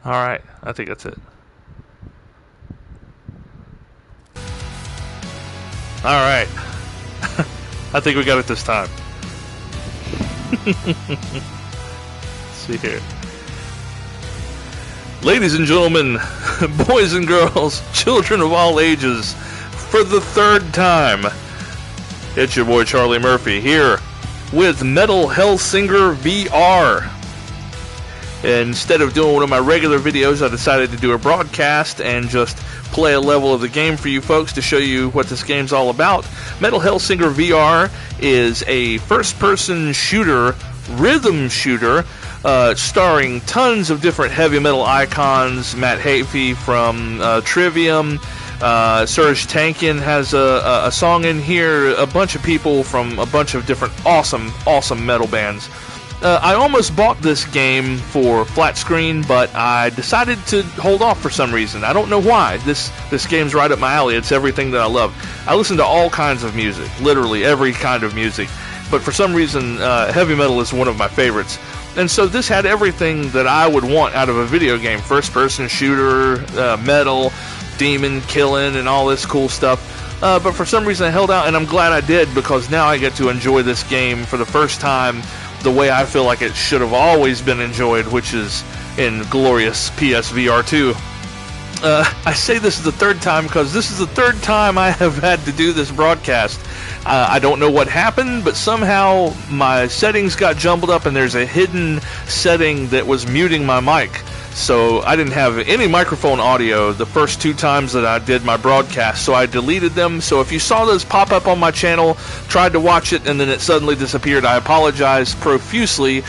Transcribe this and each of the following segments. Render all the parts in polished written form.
Alright, I think that's it. Alright. I think we got it this time. Let's see here. Ladies and gentlemen, boys and girls, children of all ages, for the third time, it's your boy Charlie Murphy here with Metal Hellsinger VR. Instead of doing one of my regular videos, I decided to do a broadcast and just play a level of the game for you folks to show you what this game's all about. Metal Hellsinger VR is a first-person shooter, rhythm shooter, starring tons of different heavy metal icons. Matt Hafey from Trivium, Serge Tankian has a song in here, a bunch of people from a bunch of different awesome metal bands. I almost bought this game for flat screen, but I decided to hold off for some reason. I don't know why. This game's right up my alley. It's everything that I love. I listen to all kinds of music, literally every kind of music, but for some reason, heavy metal is one of my favorites. And so this had everything that I would want out of a video game. First-person shooter, metal, demon killing, and all this cool stuff. But for some reason I held out, and I'm glad I did, because now I get to enjoy this game for the first time the way I feel like it should have always been enjoyed, which is in glorious PSVR 2. I say this is the third time because this is the third time I have had to do this broadcast. I don't know what happened, but somehow my settings got jumbled up and there's a hidden setting that was muting my mic. So I didn't have any microphone audio the first two times that I did my broadcast, so I deleted them. So if you saw those pop up on my channel, tried to watch it, and then it suddenly disappeared, I apologize profusely.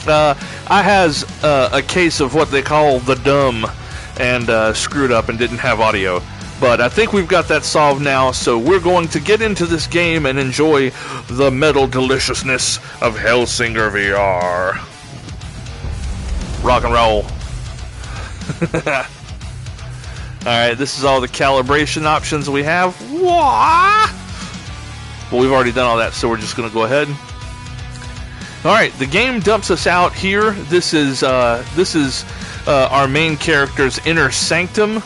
I has a case of what they call the dumb, and screwed up and didn't have audio. But I think we've got that solved now, so we're going to get into this game and enjoy the metal deliciousness of Hellsinger VR. Rock and roll. Alright, this is all the calibration options we have. Well, we've already done all that, so we're just going to go ahead. Alright, the game dumps us out here. This is our main character's inner sanctum,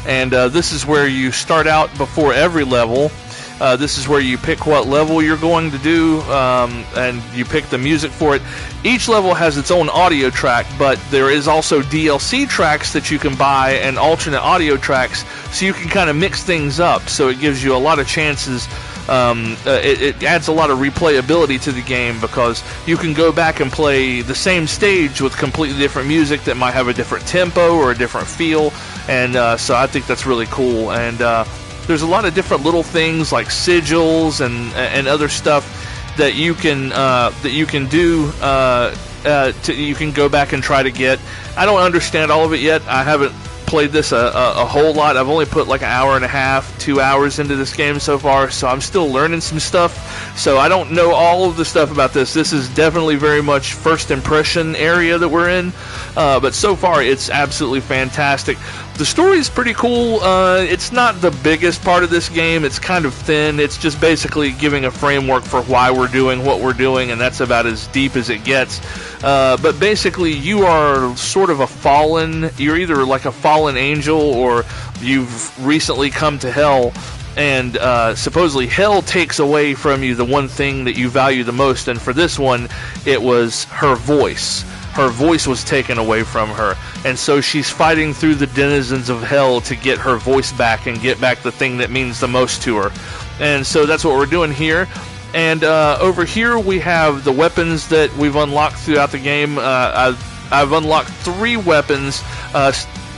and this is where you start out before every level. This is where you pick what level you're going to do, and you pick the music for it. Each level has its own audio track, but there is also DLC tracks that you can buy and alternate audio tracks, so you can kind of mix things up. So it gives you a lot of chances. It adds a lot of replayability to the game, because you can go back and play the same stage with completely different music that might have a different tempo or a different feel, and so I think that's really cool. And there's a lot of different little things like sigils and other stuff that you can do. You can go back and try to get. I don't understand all of it yet. I haven't played this a whole lot. I've only put like an hour and a half, 2 hours into this game so far, so I'm still learning some stuff. So I don't know all of the stuff about this. This is definitely very much first impression area that we're in, but so far it's absolutely fantastic. The story is pretty cool. It's not the biggest part of this game. It's kind of thin. It's just basically giving a framework for why we're doing what we're doing, and that's about as deep as it gets. But basically, you are sort of a fallen. You're either like a fallen angel, or you've recently come to hell, and supposedly hell takes away from you the one thing that you value the most. And for this one, it was her voice. Her voice was taken away from her, and so she's fighting through the denizens of hell to get her voice back and get back the thing that means the most to her. And so that's what we're doing here. And over here we have the weapons that we've unlocked throughout the game. I've unlocked 3 weapons,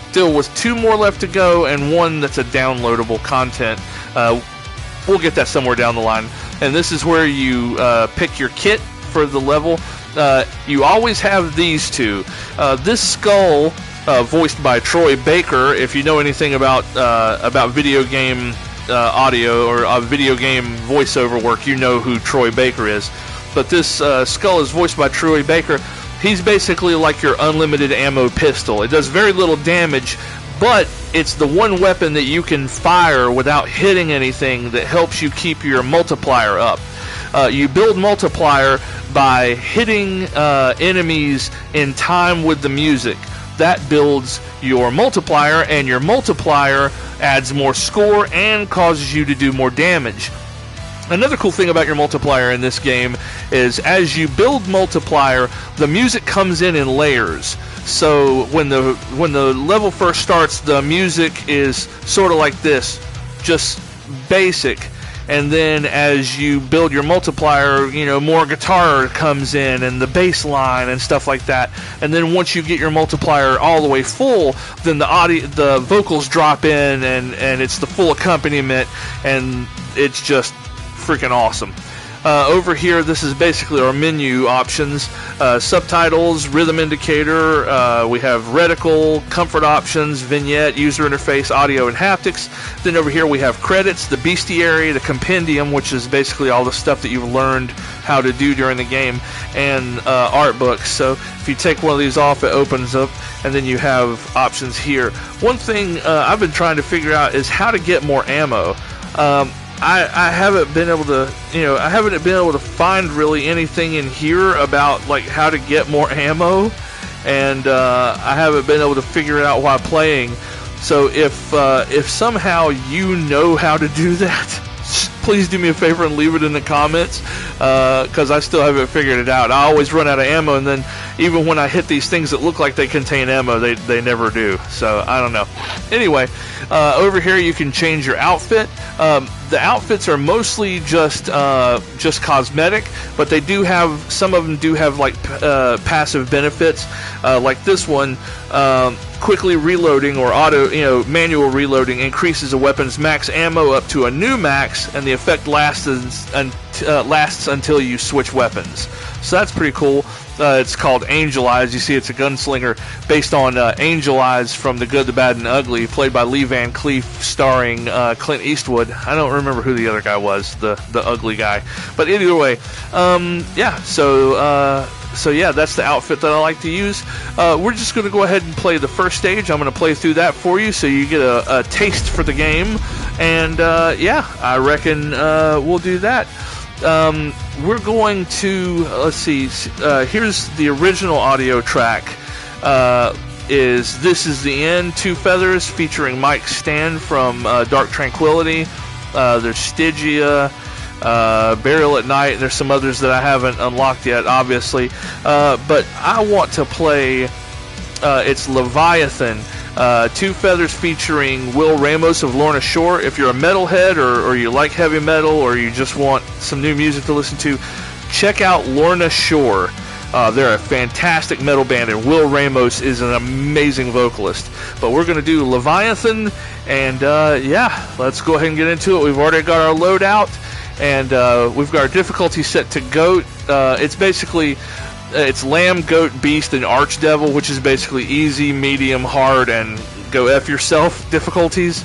still with 2 more left to go, and 1 that's a downloadable content. We'll get that somewhere down the line. And this is where you pick your kit for the level. You always have these 2. This skull, voiced by Troy Baker. If you know anything about video game audio or video game voiceover work, you know who Troy Baker is. But this skull is voiced by Troy Baker. He's basically like your unlimited ammo pistol. It does very little damage, but it's the one weapon that you can fire without hitting anything that helps you keep your multiplier up. You build multiplier by hitting enemies in time with the music. that builds your multiplier, and your multiplier adds more score and causes you to do more damage. Another cool thing about your multiplier in this game is as you build multiplier, the music comes in layers. So when the level first starts, the music is sort of like this, just basic. And then as you build your multiplier, you know, more guitar comes in and the bass line and stuff like that. And then once you get your multiplier all the way full, then the vocals drop in and it's the full accompaniment, and it's just freaking awesome. Over here, this is basically our menu options. Subtitles, rhythm indicator, we have reticle, comfort options, vignette, user interface, audio, and haptics. Then over here we have credits, the bestiary, the compendium, which is basically all the stuff that you've learned how to do during the game, and art books. So if you take one of these off, it opens up, and then you have options here. One thing I've been trying to figure out is how to get more ammo. I haven't been able to, I haven't been able to find really anything in here about like how to get more ammo, and I haven't been able to figure it out while playing. So if somehow you know how to do that, please do me a favor and leave it in the comments, because I still haven't figured it out. I always run out of ammo, and then even when I hit these things that look like they contain ammo, they never do. So I don't know. Anyway, over here you can change your outfit. The outfits are mostly just cosmetic, but they do have, some of them do have like passive benefits, like this one. Quickly reloading or manual reloading increases a weapon's max ammo up to a new max, and the effect lasts until you switch weapons. So that's pretty cool. It's called Angel Eyes. You see, it's a gunslinger based on Angel Eyes from The Good, the Bad, and the Ugly, played by Lee Van Cleef, starring Clint Eastwood. I don't remember who the other guy was, the ugly guy. But either way, yeah. So yeah, that's the outfit that I like to use. We're just going to go ahead and play the first stage. I'm going to play through that for you so you get a taste for the game. And yeah, I reckon we'll do that. We're going to, let's see, here's the original audio track. This Is the End, Two Feathers, featuring Mike Stan from Dark Tranquility. There's Stygia, Burial at Night. There's some others that I haven't unlocked yet, obviously. But I want to play, it's Leviathan. Two Feathers featuring Will Ramos of Lorna Shore. If you're a metalhead or you like heavy metal or you just want some new music to listen to, check out Lorna Shore. They're a fantastic metal band, and Will Ramos is an amazing vocalist. But we're going to do Leviathan, and yeah, let's go ahead and get into it. We've already got our loadout, and we've got our difficulty set to GOAT. It's basically... it's Lamb, Goat, Beast, and Archdevil, which is basically easy, medium, hard, and go F yourself difficulties.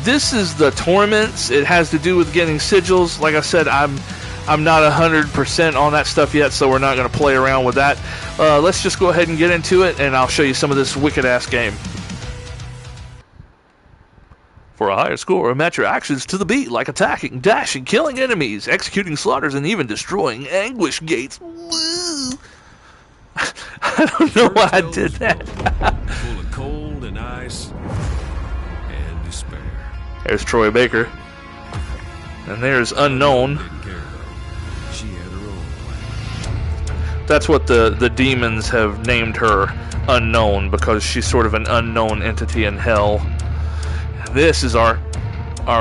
This is the Torments. It has to do with getting sigils. Like I said, I'm not 100% on that stuff yet, so we're not going to play around with that. Let's just go ahead and get into it, and I'll show you some of this wicked-ass game. For a higher score, match your actions to the beat, like attacking, dashing, killing enemies, executing slaughters, and even destroying anguish gates. Woo! I don't know why I did that. Full of cold and ice and despair. There's Troy Baker. And there's Unknown. She had her own plan. That's what the demons have named her, Unknown, because she's sort of an unknown entity in hell. This is our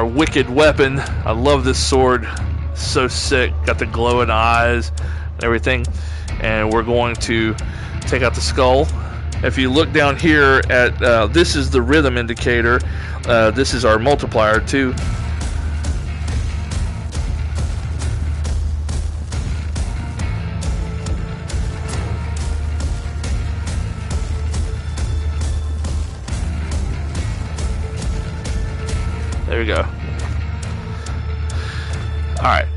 wicked weapon. I love this sword. So sick. Got the glowing eyes and everything. And we're going to take out the skull. If you look down here at this is the rhythm indicator. This is our multiplier too. There we go. Alright.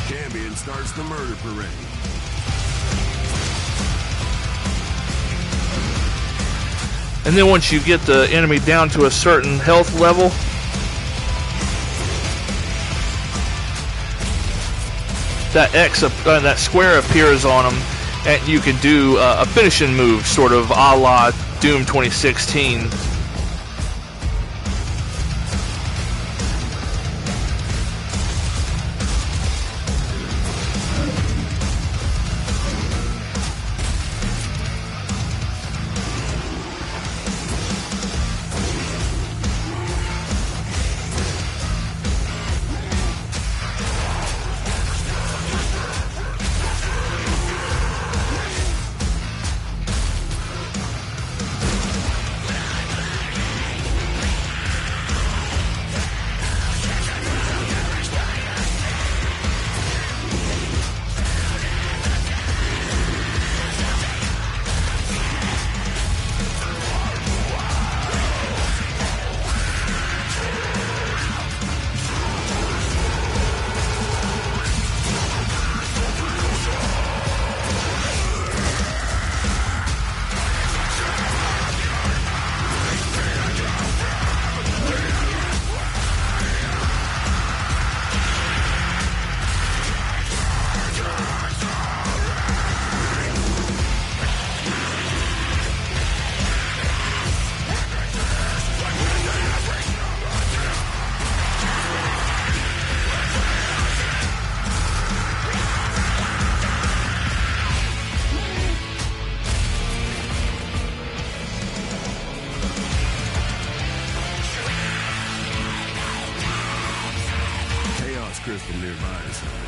Champion starts the murder parade. And then once you get the enemy down to a certain health level, that square appears on them, and you can do a finishing move, sort of a la Doom 2016. Crystal nearby somewhere.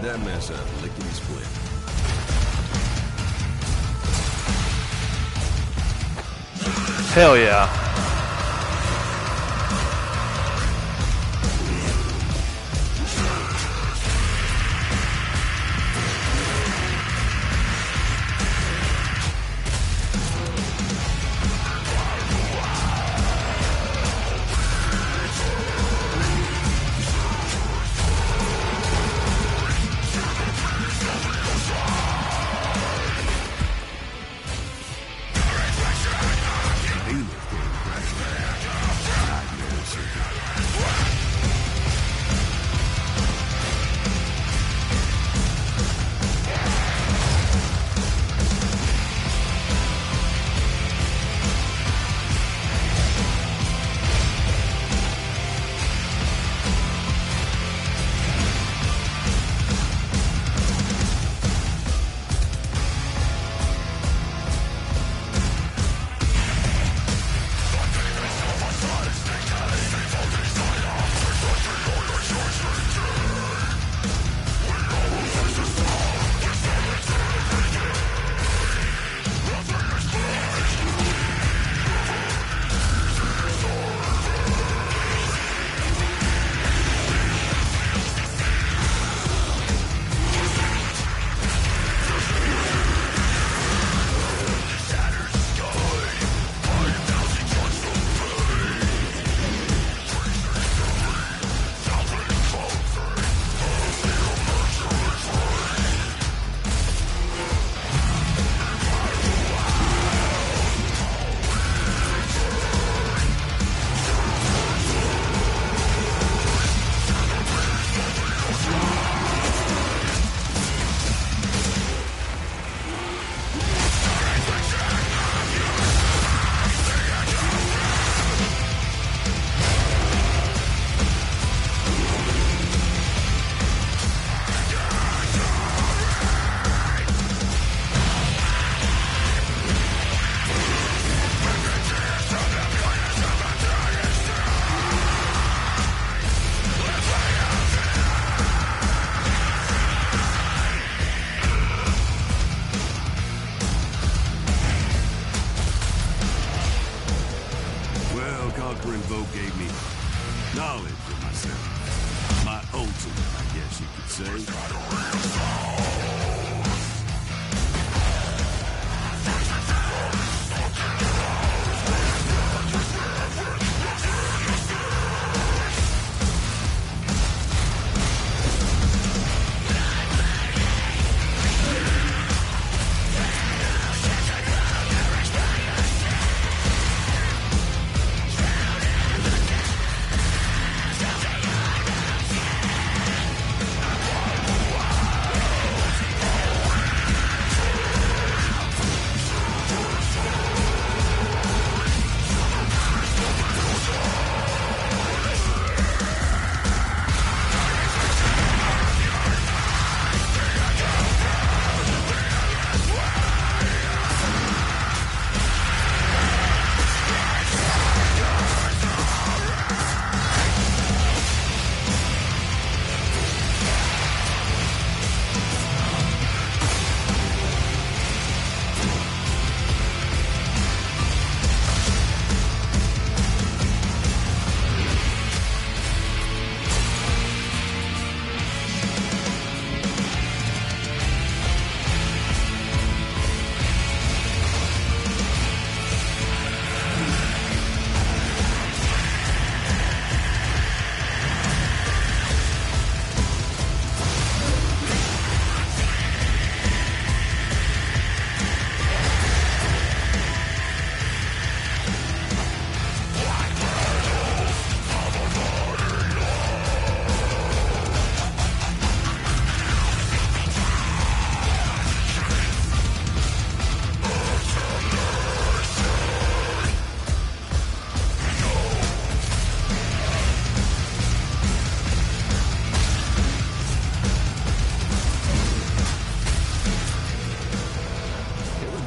That mess up, lickety split. Hell yeah. My ultimate, I guess you could say.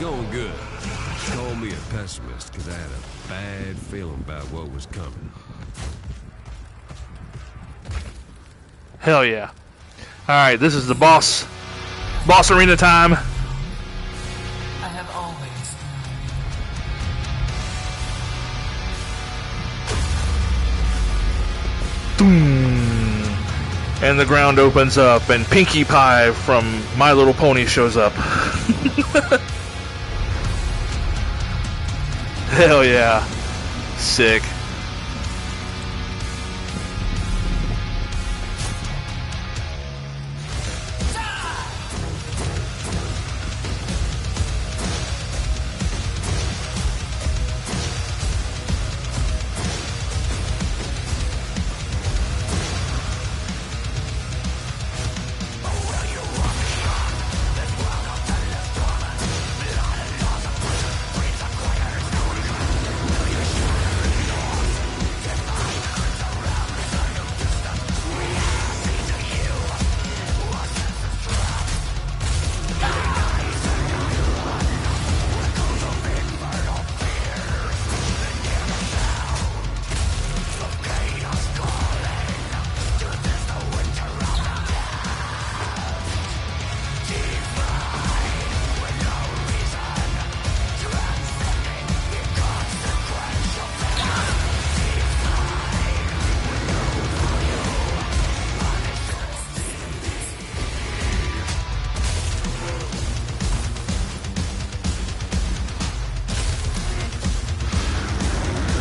Going good. Call me a pessimist because I had a bad feeling about what was coming. Hell yeah. Alright, this is the boss arena time. I have always Boom. And the ground opens up and Pinkie Pie from My Little Pony shows up. Hell yeah. Sick.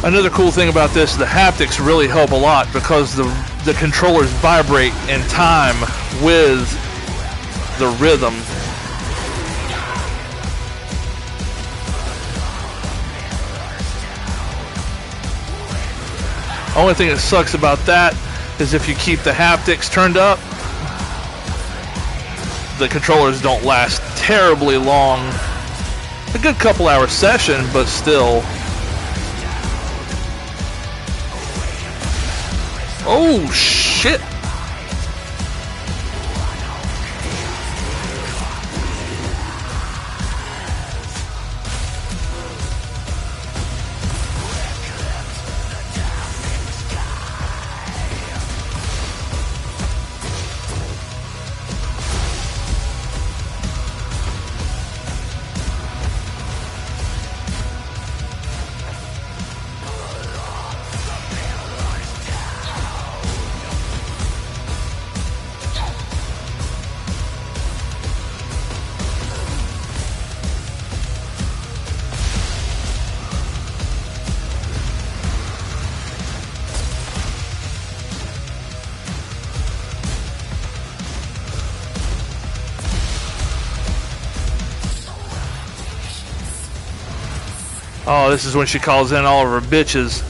Another cool thing about this, the haptics really help a lot because the controllers vibrate in time with the rhythm. Only thing that sucks about that is if you keep the haptics turned up, the controllers don't last terribly long. A good couple hour session, but still. Oh shit! Oh, this is when she calls in all of her bitches.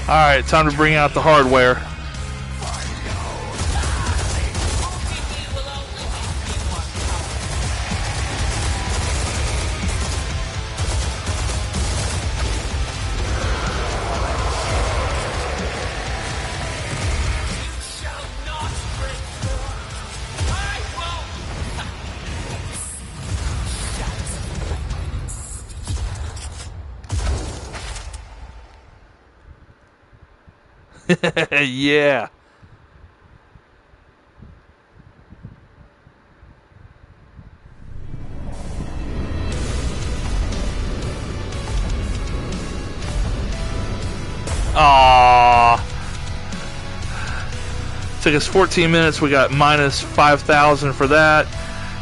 Alright, time to bring out the hardware. Yeah. Aww. Took us 14 minutes. We got minus 5,000 for that.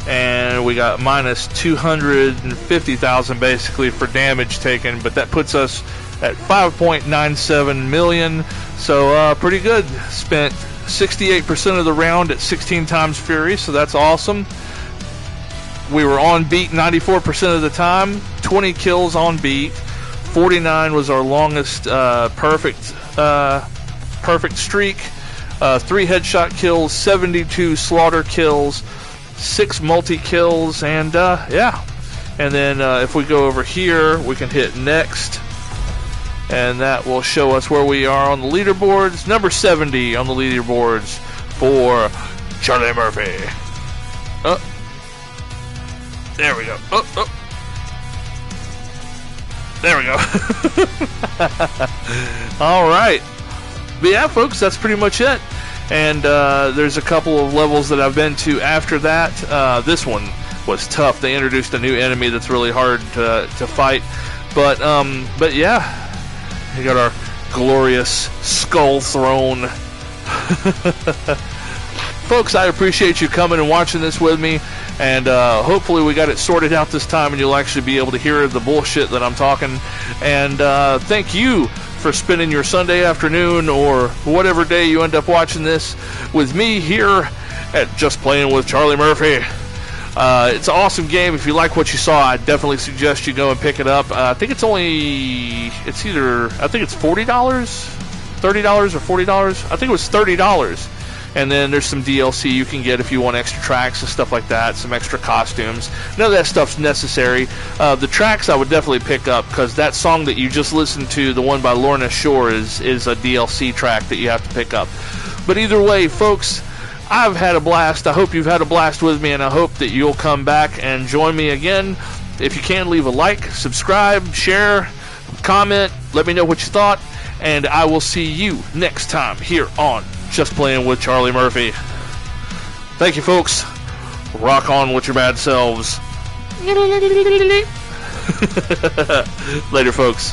And we got minus 250,000 basically for damage taken. But that puts us at 5.97 million. So pretty good. Spent 68% of the round at 16 times Fury. So that's awesome. We were on beat 94% of the time. 20 kills on beat. 49 was our longest perfect streak. 3 headshot kills, 72 slaughter kills, 6 multi kills, and yeah. And then if we go over here, we can hit next, and that will show us where we are on the leaderboards. Number 70 on the leaderboards for Charlie Murphy. Oh, there we go. Oh. There we go. All right. But yeah, folks, that's pretty much it. And there's a couple of levels that I've been to after that. This one was tough. They introduced a new enemy that's really hard to fight. But yeah, we got our glorious skull throne. Folks, I appreciate you coming and watching this with me. And hopefully we got it sorted out this time and you'll actually be able to hear the bullshit that I'm talking. And thank you for spending your Sunday afternoon or whatever day you end up watching this with me here at Just Playing with Charlie Murphy. It's an awesome game. If you like what you saw, I definitely suggest you go and pick it up. I think it's $40, $30 or $40. I think it was $30. And then there's some DLC you can get if you want extra tracks and stuff like that, some extra costumes. None of that stuff's necessary. The tracks I would definitely pick up because that song that you just listened to, the one by Lorna Shore, is a DLC track that you have to pick up. But either way, folks, I've had a blast. I hope you've had a blast with me, and I hope that you'll come back and join me again. If you can, leave a like, subscribe, share, comment, let me know what you thought, and I will see you next time here on Just Playing with Charlie Murphy. Thank you, folks. Rock on with your bad selves. Later, folks.